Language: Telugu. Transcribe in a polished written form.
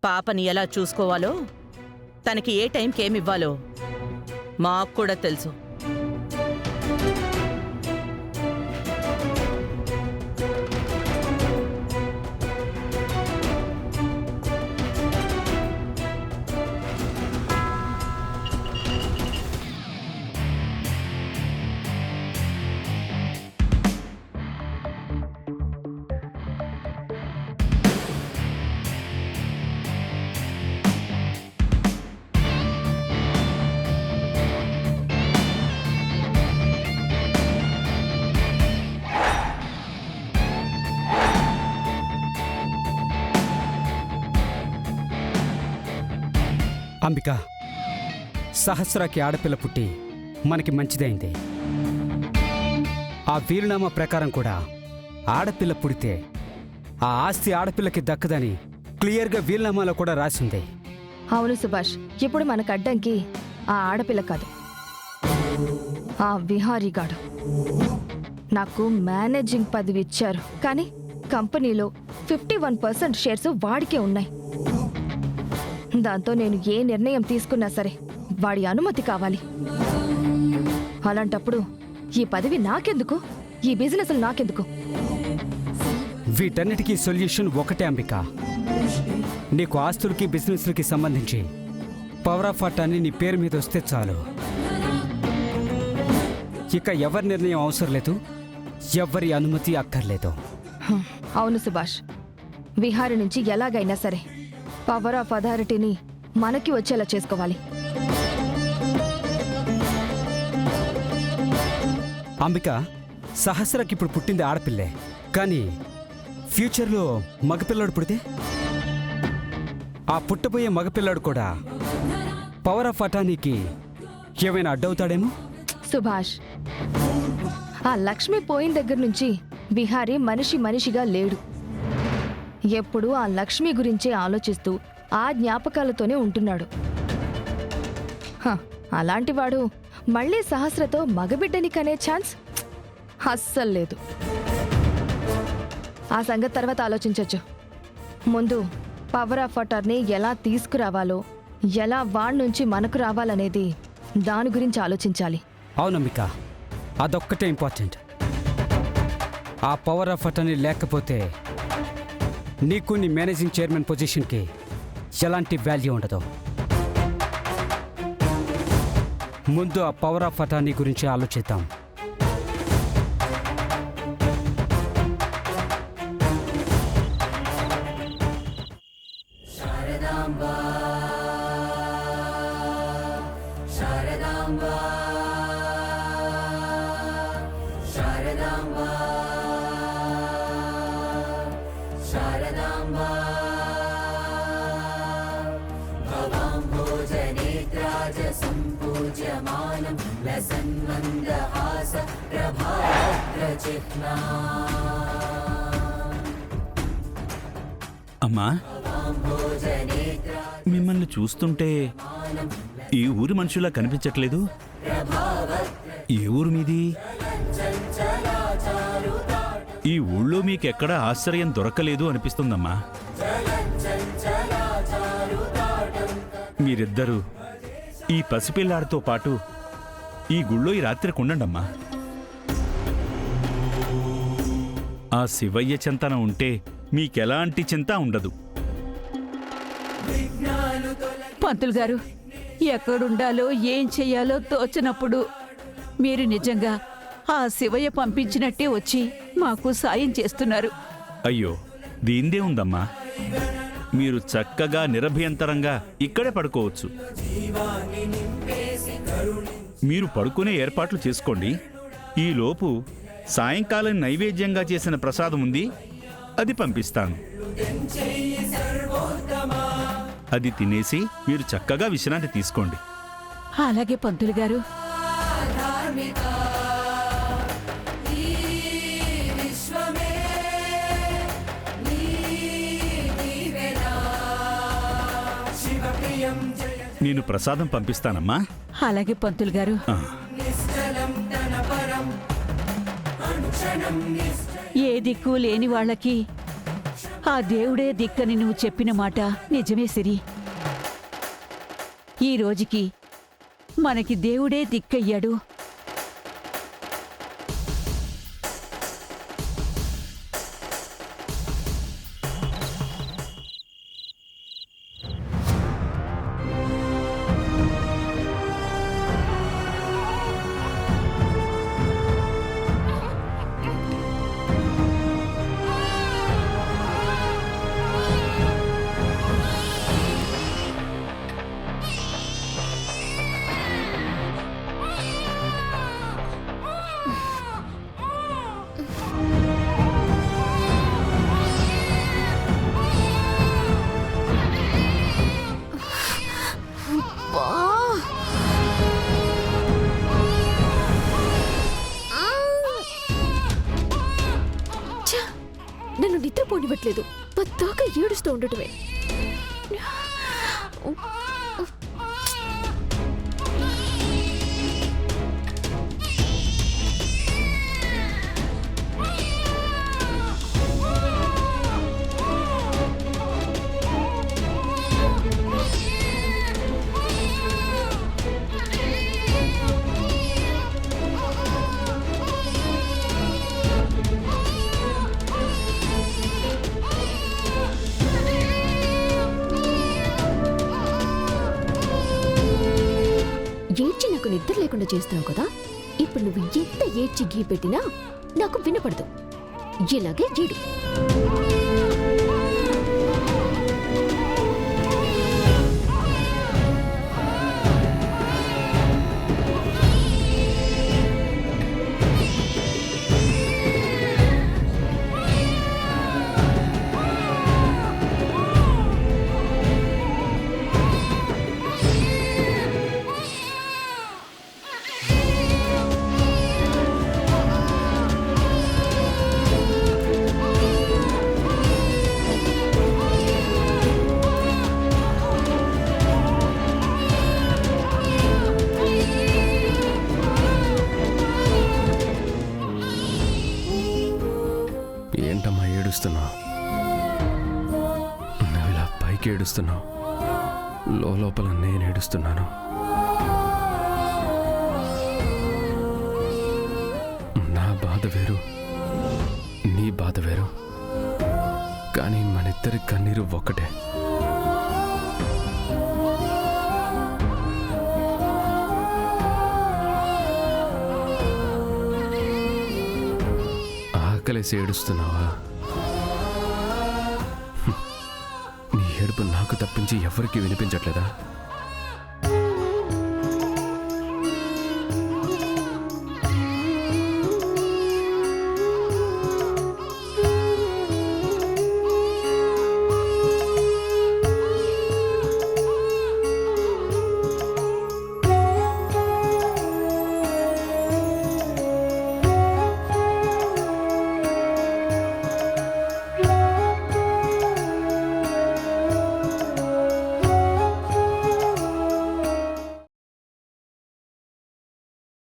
పాపని ఎలా చూసుకోవాలో, తనకి ఏ టైంకి ఏమివ్వాలో మాకు కూడా తెలుసు. అంబిక, సహస్రాకి ఆడపిల్ల పుట్టి మనకి మంచిదైంది. ఆ వీలునామా ప్రకారం కూడా ఆడపిల్ల పుడితే ఆ ఆస్తి ఆడపిల్లకి దక్కదని క్లియర్గా వీలునామాలో కూడా రాసింది. అవును సుభాష్, ఇప్పుడు మనకు అడ్డంకి ఆ ఆడపిల్ల కాదు, ఆ విహారీగాడు. నాకు మేనేజింగ్ పదవి ఇచ్చారు, కానీ కంపెనీలో 51% షేర్స్ వాడికే ఉన్నాయి. దాంతో నేను ఏ నిర్ణయం తీసుకున్నా సరే వాడి అనుమతి కావాలి. అలాంటప్పుడు ఈ పదవి నాకెందుకు, ఈ బిజినెస్ నాకెందుకు? వీటన్నిటికీ సొల్యూషన్ ఒకటే అంబిక. నీకు ఆస్తులకి బిజినెస్లకి సంబంధించి పవర్ ఆఫ్ అటార్నీ నీ పేరు మీద వస్తే చాలు. ఇక ఎవరి నిర్ణయం అవసరం లేదు, ఎవరి అనుమతి అక్కర్లేదు. అవును సుభాష్, విహారి నుంచి ఎలాగైనా సరే పవర్ ఆఫ్ అథారిటీని మనకి వచ్చేలా చేసుకోవాలి. అంబిక, సహస్రకి ఇప్పుడు పుట్టింది ఆడపిల్లే, కానీ ఫ్యూచర్లో మగపిల్లాడు పుడితే ఆ పుట్టబోయే మగపిల్లాడు కూడా పవర్ ఆఫ్ అటార్నీకి ఏమైనా అడ్డవుతాడేమో? సుభాష్, ఆ లక్ష్మి పోయిన దగ్గర నుంచి విహారీ మనిషిగా లేడు. ఎప్పుడూ ఆ లక్ష్మి గురించే ఆలోచిస్తూ ఆ జ్ఞాపకాలతోనే ఉంటున్నాడు. అలాంటివాడు మళ్ళీ సహస్రతో మగబిడ్డని కనే ఛాన్స్ అస్సలు లేదు. ఆ సంగతి తర్వాత ఆలోచించొచ్చు. ముందు పవర్ ఆఫ్ అటార్నీ ఎలా తీసుకురావాలో, ఎలా వాడి నుంచి మనకు రావాలనేది దాని గురించి ఆలోచించాలి. అవునమ్మిక, అదొక్కటే ఇంపార్టెంట్. ఆ పవర్ ఆఫ్ అటార్నీ లేకపోతే నీకు నీ మేనేజింగ్ చైర్మన్ పొజిషన్కి ఎలాంటి వాల్యూ ఉండదు. ముందు ఆ పవర్ ఆఫ్ అటార్నీ గురించి ఆలోచిద్దాం. అమ్మా, మిమ్మల్ని చూస్తుంటే ఈ ఊరి మనుషులా కనిపించట్లేదు. ఏ ఊరు మీది? ఈ ఊళ్ళో మీకెక్కడా ఆశ్చర్యం దొరకలేదు అనిపిస్తుందమ్మా. మీరిద్దరూ ఈ పసిపిల్లాడితో పాటు ఈ గుళ్ళో ఈ రాత్రికి ఉండండమ్మా. ఆ శివయ్య చింతన ఉంటే మీకెలాంటి చింత ఉండదు. పంతులు గారు, ఎక్కడుండాలో ఏం చెయ్యాలో తోచనప్పుడు మీరు నిజంగా ఆ శివయ్య పంపించినట్టే వచ్చి మాకు సాయం చేస్తున్నారు. అయ్యో, దీందే ఉందమ్మా. మీరు చక్కగా నిరభ్యంతరంగా ఇక్కడే పడుకోవచ్చు. మీరు పడుకునే ఏర్పాట్లు చేసుకోండి. ఈలోపు సాయంకాలం నైవేద్యంగా చేసిన ప్రసాదం ఉంది, అది పంపిస్తాను. అది తినేసి మీరు చక్కగా విశ్రాంతి తీసుకోండి. అలాగే పంతులు గారు. నేను ప్రసాదం పంపిస్తానమ్మా. అలాగే పంతులు గారు. ఏ దిక్కు లేని వాళ్ళకి ఆ దేవుడే దిక్కని నువ్వు చెప్పిన మాట నిజమే సిరి. ఈ రోజుకి మనకి దేవుడే దిక్కయ్యాడు. నన్ను నిద్రపోనివ్వట్లేదు. పద్దాకా ఏడుస్తూ ఉండటమే. ఏడ్చి నాకు నిద్ర లేకుండా చేస్తున్నావు కదా. ఇప్పుడు నువ్వు ఎంత ఏడ్చి గీ పెట్టినా నాకు వినపడదు. ఇలాగే ఏడు. ఏంటమ్మా ఏడుస్తున్నావు? నువ్వు ఇలా పైకి ఏడుస్తున్నావు, లోపల నేను ఏడుస్తున్నాను. నా బాధ వేరు, నీ బాధ వేరు, కానీ మనిద్దరి కన్నీరు ఒక్కటే. ఆకలేసి ఏడుస్తున్నావా? నీ ఏడుపు నాకు తప్పించి ఎవరికీ వినిపించట్లేదా?